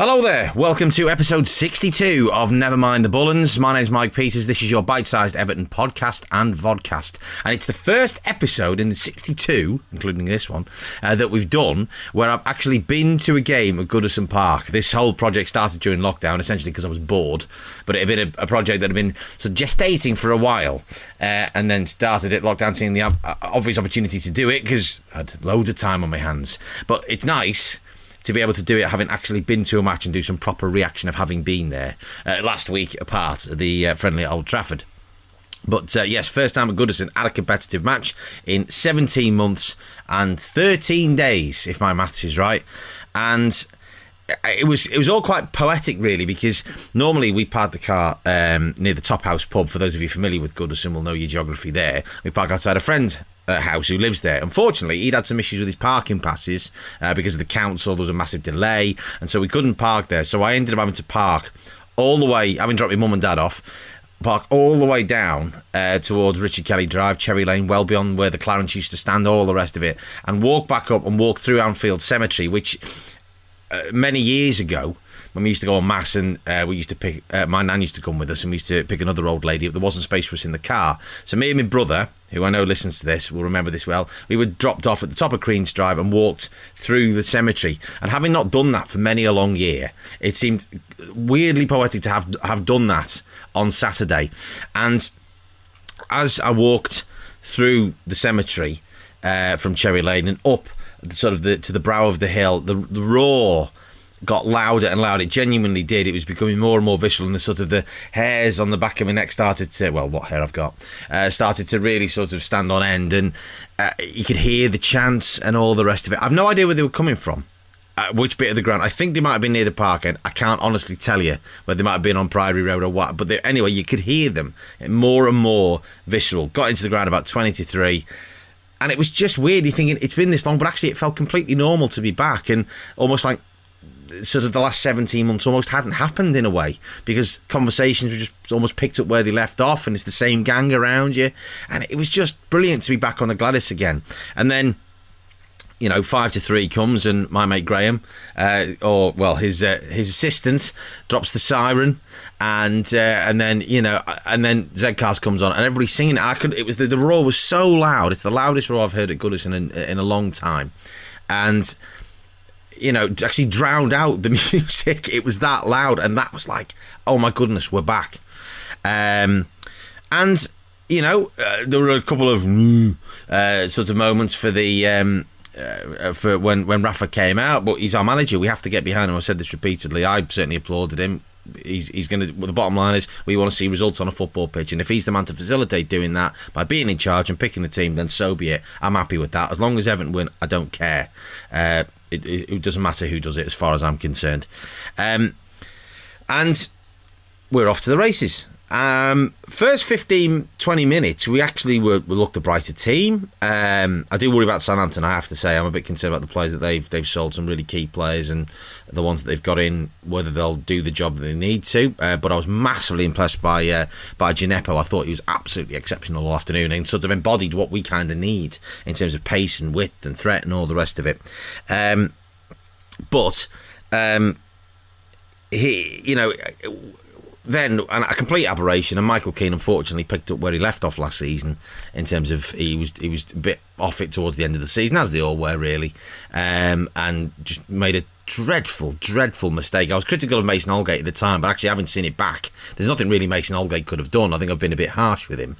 Hello there, welcome to episode 62 of Never Mind the Bullens. My name's Mike Peters, this is your bite-sized Everton podcast and vodcast. And it's the first episode in the 62, including this one, that we've done where I've actually been to a game at Goodison Park. This whole project started during lockdown, essentially because I was bored, but it had been a project that had been sort of gestating for a while, and then started at lockdown, seeing the obvious opportunity to do it because I had loads of time on my hands. But it's nice to be able to do it having actually been to a match and do some proper reaction of having been there last week apart at the friendly at Old Trafford. But yes, first time at Goodison at a competitive match in 17 months and 13 days, if my maths is right. And it was all quite poetic, really, because normally we park the car near the Top House pub. For those of you familiar with Goodison will know your geography there. We park outside a friend's house who lives there. Unfortunately, he'd had some issues with his parking passes because of the council. There was a massive delay, and so we couldn't park there. So I ended up having to park all the way, having dropped my mum and dad off, park all the way down towards Richard Kelly Drive, Cherry Lane, well beyond where the Clarence used to stand, all the rest of it, and walk back up and walk through Anfield Cemetery, which many years ago, when we used to go on masse, and we used to pick, my nan used to come with us, and we used to pick another old lady up. There wasn't space for us in the car, so me and my brother, who I know listens to this, will remember this well, we were dropped off at the top of Queen's Drive and walked through the cemetery. And having not done that for many a long year, it seemed weirdly poetic to have done that on Saturday. And as I walked through the cemetery from Cherry Lane and up sort of to the brow of the hill, the roar got louder and louder. It genuinely did. It was becoming more and more visceral, and the sort of the hairs on the back of my neck started to, well, what hair I've got, started to really sort of stand on end, and you could hear the chants and all the rest of it. I've no idea where they were coming from, which bit of the ground. I think they might have been near the park end. I can't honestly tell you whether they might have been on Priory Road or what, but anyway, you could hear them more and more visceral. Got into the ground about 20 to 3. And it was just weird. You're thinking, it's been this long, but actually it felt completely normal to be back, and almost like sort of the last 17 months almost hadn't happened in a way, because conversations were just almost picked up where they left off, and it's the same gang around you, and it was just brilliant to be back on the Gladys again. And then 5 to 3 comes, and my mate Graham, his assistant, drops the siren, and then Zcars comes on, and everybody's singing. The roar was so loud. It's the loudest roar I've heard at Goodison in a long time, and actually drowned out the music. It was that loud, and that was like, oh my goodness, we're back. And there were a couple of sort of moments for the for when Rafa came out, but he's our manager. We have to get behind him. I've said this repeatedly. I certainly applauded him. He's going to. Well, the bottom line is we want to see results on a football pitch, and if he's the man to facilitate doing that by being in charge and picking the team, then so be it. I'm happy with that. As long as Everton win, I don't care. It doesn't matter who does it, as far as I'm concerned. And we're off to the races. First 15-20 minutes, we actually looked a brighter team. I do worry about Southampton, I have to say. I'm a bit concerned about the players that they've sold, some really key players, and the ones that they've got in, whether they'll do the job that they need to. But I was massively impressed by Gineppo. I thought he was absolutely exceptional all afternoon, and sort of embodied what we kind of need in terms of pace and width and threat and all the rest of it. Then a complete aberration, and Michael Keane unfortunately picked up where he left off last season in terms of he was a bit off it towards the end of the season, as they all were really, and just made a dreadful mistake. I was critical of Mason Holgate at the time, but actually having seen it back, there's nothing really Mason Holgate could have done. I think I've been a bit harsh with him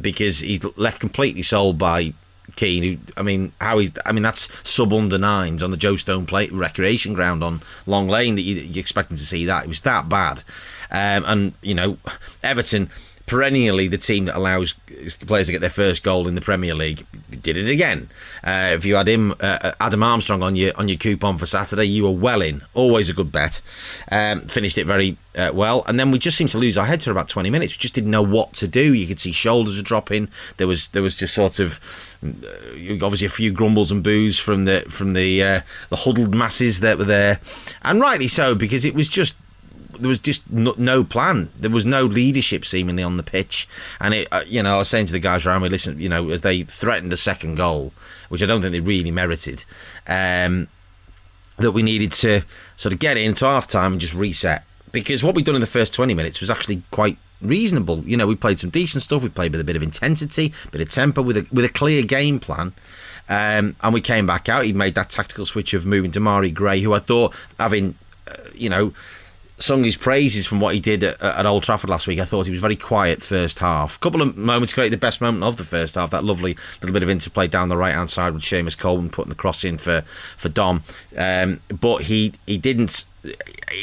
because he's left completely sold by Keane, that's sub under nines on the Joe Stone Plate recreation ground on Long Lane that you're expecting to see that. It was that bad. Everton, perennially the team that allows players to get their first goal in the Premier League, did it again. If you had Adam Armstrong on your coupon for Saturday, you were well in. Always a good bet. Finished it very well, and then we just seemed to lose our heads for about 20 minutes. We just didn't know what to do. You could see shoulders are dropping. There was just sort of obviously a few grumbles and boos from the huddled masses that were there, and rightly so, because it was just. There was just no plan. There was no leadership seemingly on the pitch, and I was saying to the guys around me, listen, as they threatened a second goal, which I don't think they really merited. that we needed to sort of get into half-time and just reset. Because what we'd done in the first 20 minutes was actually quite reasonable. You know, we played some decent stuff. We played with a bit of intensity, a bit of tempo, with a clear game plan. And we came back out. He made that tactical switch of moving to Mari Gray, who I thought, having, sung his praises from what he did at Old Trafford last week. I thought he was very quiet first half. A couple of moments, great. The best moment of the first half, that lovely little bit of interplay down the right hand side with Seamus Coleman putting the cross in for Dom. But he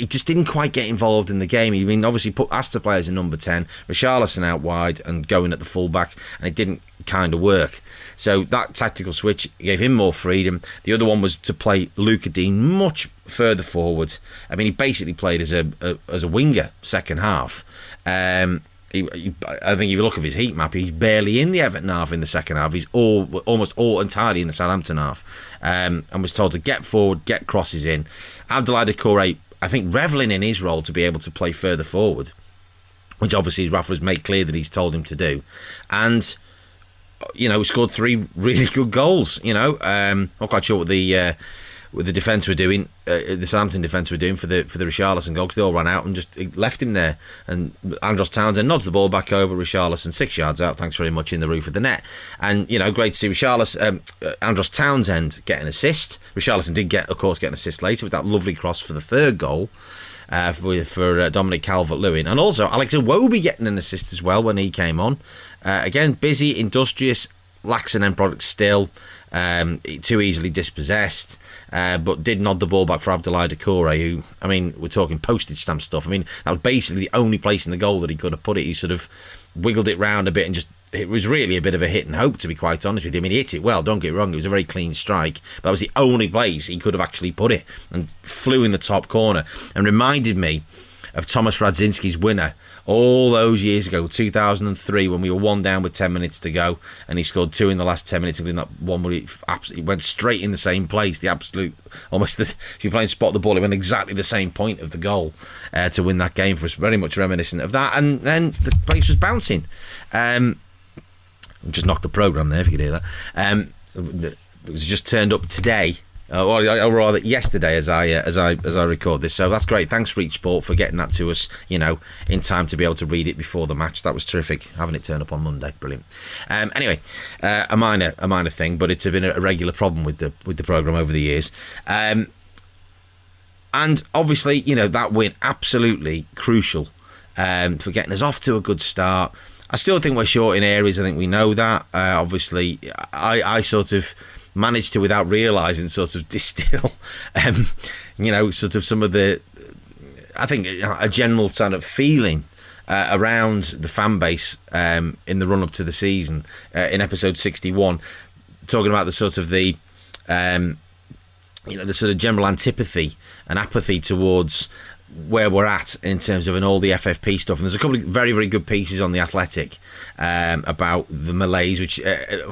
just didn't quite get involved in the game. I mean, obviously asked to play as a number 10, Richarlison out wide and going at the fullback, and it didn't kind of work. So that tactical switch gave him more freedom. The other one was to play Luca Dean much further forward. I mean, he basically played as a winger second half. I think if you look at his heat map, he's barely in the Everton half in the second half. He's almost entirely in the Southampton half, and was told to get forward, get crosses in. Abdoulaye Doucouré, I think, revelling in his role to be able to play further forward, which obviously Rafa has made clear that he's told him to do. And scored 3 really good goals. Not quite sure what the defence were doing, the Southampton defence were doing for the Richarlison goal, because they all ran out and just left him there. And Andros Townsend nods the ball back over, Richarlison 6 yards out, thanks very much, in the roof of the net. And great to see Andros Townsend get an assist. Richarlison did get an assist later with that lovely cross for the third goal. For Dominic Calvert-Lewin, and also Alex Iwobi getting an assist as well when he came on. Again, busy, industrious, lacks an end product still, too easily dispossessed, but did nod the ball back for Abdoulaye Doucouré, who, I mean, we're talking postage stamp stuff. I mean, that was basically the only place in the goal that he could have put it. He sort of wiggled it round a bit and it was really a bit of a hit and hope, to be quite honest with you. I mean, he hit it well, don't get me wrong, it was a very clean strike, but that was the only place he could have actually put it, and flew in the top corner, and reminded me of Thomas Radzinski's winner all those years ago, 2003, when we were 1 down with 10 minutes to go, and he scored 2 in the last 10 minutes, including that one where he went straight in the same place, if you're playing spot the ball, it went exactly the same point of the goal to win that game for us. Very much reminiscent of that. And then the place was bouncing. Just knocked the programme there, if you could hear that. It was just turned up today, or rather yesterday, as I record this. So that's great. Thanks, Reach Sport, for getting that to us, in time to be able to read it before the match. That was terrific, having it turn up on Monday. Brilliant. Anyway, a minor thing, but it's been a regular problem with the programme over the years. And obviously, that win absolutely crucial for getting us off to a good start. I still think we're short in areas. I think we know that. Obviously, I sort of managed to, without realising, sort of distill, sort of some of the, I think, a general sort of feeling around the fan base in the run-up to the season in episode 61, talking about the sort of the sort of general antipathy and apathy towards where we're at in terms of all the FFP stuff. And there's a couple of very, very good pieces on The Athletic about the malaise, which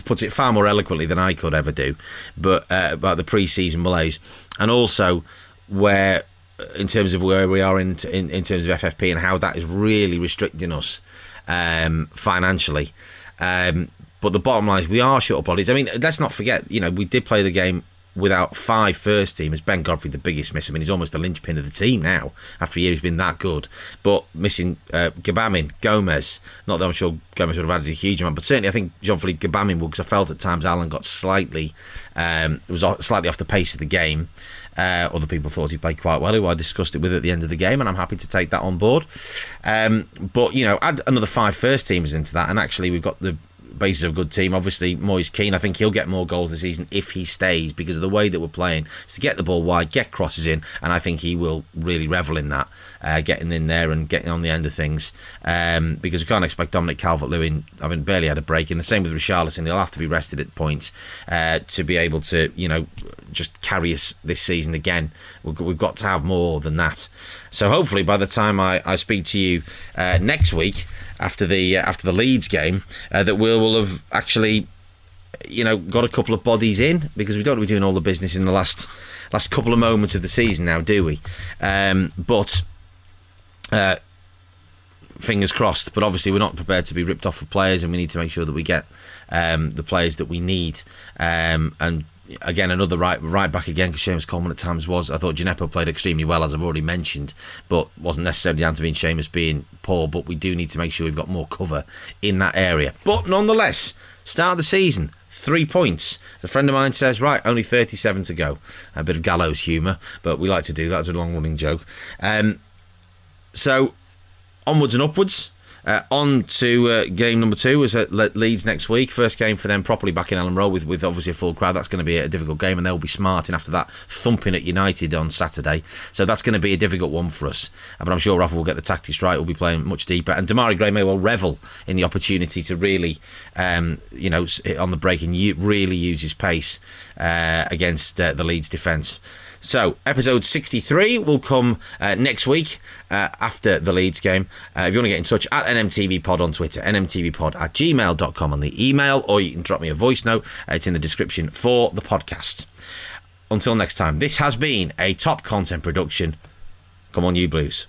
puts it far more eloquently than I could ever do, but about the pre-season malaise, and also where, in terms of where we are in terms of FFP and how that is really restricting us financially. But the bottom line is we are short of bodies. I mean, let's not forget, we did play the game without 5 first teamers. Ben Godfrey, the biggest miss. I mean, he's almost the linchpin of the team now. After a year, he's been that good. But missing Gabamin, Gomez. Not that I'm sure Gomez would have added a huge amount, but certainly I think Jean-Philippe Gabamin would, because I felt at times Alan got slightly off the pace of the game. Other people thought he played quite well, who I discussed it with at the end of the game, and I'm happy to take that on board. But, add another 5 first teamers into that, and actually we've got the basis of a good team. Obviously, Moise Keane, I think he'll get more goals this season if he stays, because of the way that we're playing. It's to get the ball wide, get crosses in, and I think he will really revel in that, getting in there and getting on the end of things, because we can't expect Dominic Calvert-Lewin, having barely had a break, and the same with Richarlison. He'll have to be rested at points to be able to, just carry us this season again. We've got to have more than that. So hopefully by the time I speak to you next week, after the Leeds game, that we'll have actually, got a couple of bodies in, because we don't want to be doing all the business in the last couple of moments of the season now, do we? But fingers crossed. But obviously we're not prepared to be ripped off for players, and we need to make sure that we get the players that we need. And again, another right back again, because Seamus Coleman at times was. I thought Gineppo played extremely well, as I've already mentioned, but wasn't necessarily down to being Seamus being poor, but we do need to make sure we've got more cover in that area. But nonetheless, start of the season, 3 points. A friend of mine says, right, only 37 to go. A bit of gallows humour, but we like to do that as a long-running joke. So, onwards and upwards. On to game number 2 is at Leeds next week. First game for them properly back in Elland Road with obviously a full crowd. That's going to be a difficult game, and they'll be smarting after that thumping at United on Saturday. So that's going to be a difficult one for us. But I'm sure Rafa will get the tactics right. We'll be playing much deeper, and Damari Gray may well revel in the opportunity to really, on the break and really use his pace against the Leeds defence. So, episode 63 will come next week after the Leeds game. If you want to get in touch, at NMTVPod on Twitter, nmtvpod@gmail.com on the email, or you can drop me a voice note. It's in the description for the podcast. Until next time, this has been a Top Content production. Come on, you Blues.